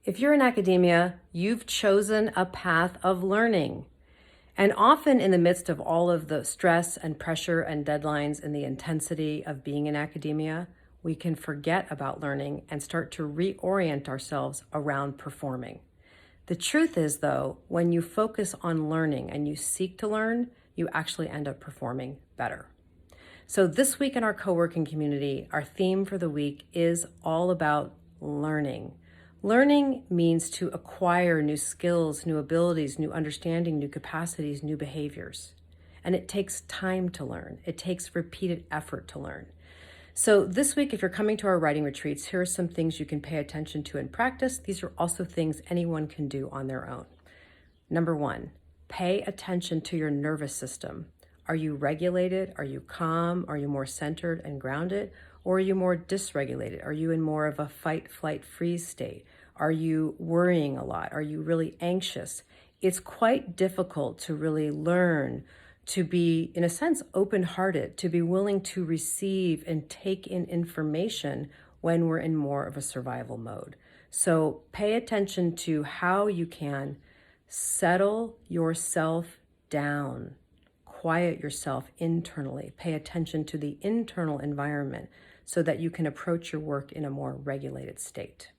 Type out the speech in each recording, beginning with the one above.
If you're in academia, you've chosen a path of learning. And often in the midst of all of the stress and pressure and deadlines and the intensity of being in academia, we can forget about learning and start to reorient ourselves around performing. The truth is, though, when you focus on learning and you seek to learn, you actually end up performing better. So this week in our co-working community, our theme for the week is all about learning. Learning means to acquire new skills, new abilities, new understanding, new capacities, new behaviors. And it takes time to learn. It takes repeated effort to learn. So this week, if you're coming to our writing retreats, here are some things you can pay attention to and practice. These are also things anyone can do on their own. Number one, pay attention to your nervous system. Are you regulated? Are you calm? Are you more centered and grounded? Or are you more dysregulated? Are you in more of a fight, flight, freeze state? Are you worrying a lot? Are you really anxious? It's quite difficult to really learn to be, in a sense, open-hearted, to be willing to receive and take in information when we're in more of a survival mode. So pay attention to how you can settle yourself down, quiet yourself internally, pay attention to the internal environment so that you can approach your work in a more regulated state.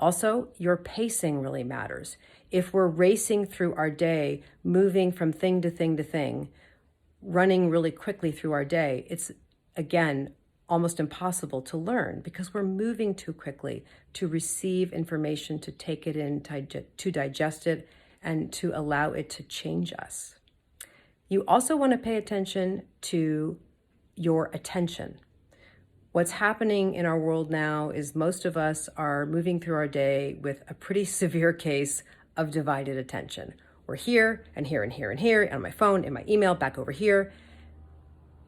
Also, your pacing really matters. If we're racing through our day, moving from thing to thing to thing, running really quickly through our day, it's, again, almost impossible to learn because we're moving too quickly to receive information, to take it in, to digest it, and to allow it to change us. You also want to pay attention to your attention. What's happening in our world now is most of us are moving through our day with a pretty severe case of divided attention. We're here and here and here and here, on my phone, in my email, back over here.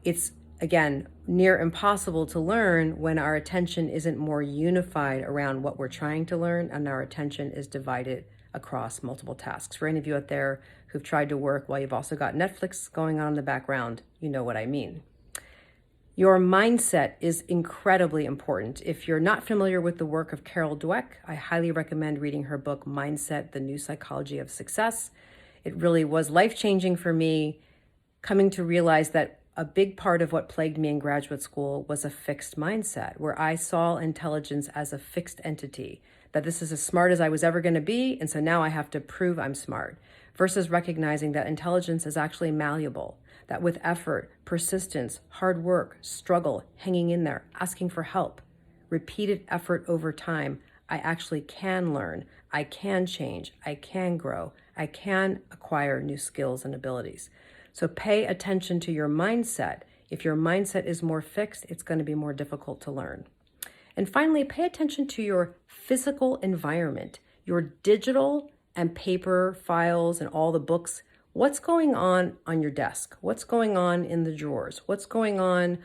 It's, again, near impossible to learn when our attention isn't more unified around what we're trying to learn and our attention is divided across multiple tasks. For any of you out there who've tried to work while you've also got Netflix going on in the background, you know what I mean. Your mindset is incredibly important. If you're not familiar with the work of Carol Dweck, I highly recommend reading her book, Mindset, The New Psychology of Success. It really was life-changing for me, coming to realize that a big part of what plagued me in graduate school was a fixed mindset, where I saw intelligence as a fixed entity, that this is as smart as I was ever going to be, and so now I have to prove I'm smart, versus recognizing that intelligence is actually malleable, that with effort, persistence, hard work, struggle, hanging in there, asking for help, repeated effort over time, I actually can learn, I can change, I can grow, I can acquire new skills and abilities. So pay attention to your mindset. If your mindset is more fixed, it's going to be more difficult to learn. And finally, pay attention to your physical environment, your digital and paper files and all the books. What's going on your desk? What's going on in the drawers? What's going on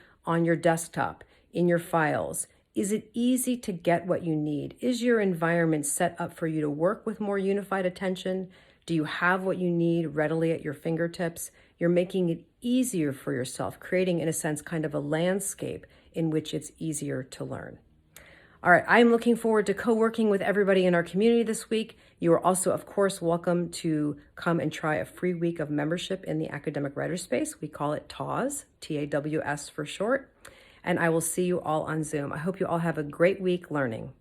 your desktop, in your files? Is it easy to get what you need? Is your environment set up for you to work with more unified attention? Do you have what you need readily at your fingertips? You're making it easier for yourself, creating, in a sense, kind of a landscape in which it's easier to learn. All right, I'm looking forward to co-working with everybody in our community this week. You are also, of course, welcome to come and try a free week of membership in the Academic Writer Space. We call it TAWS, T-A-W-S for short. And I will see you all on Zoom. I hope you all have a great week learning.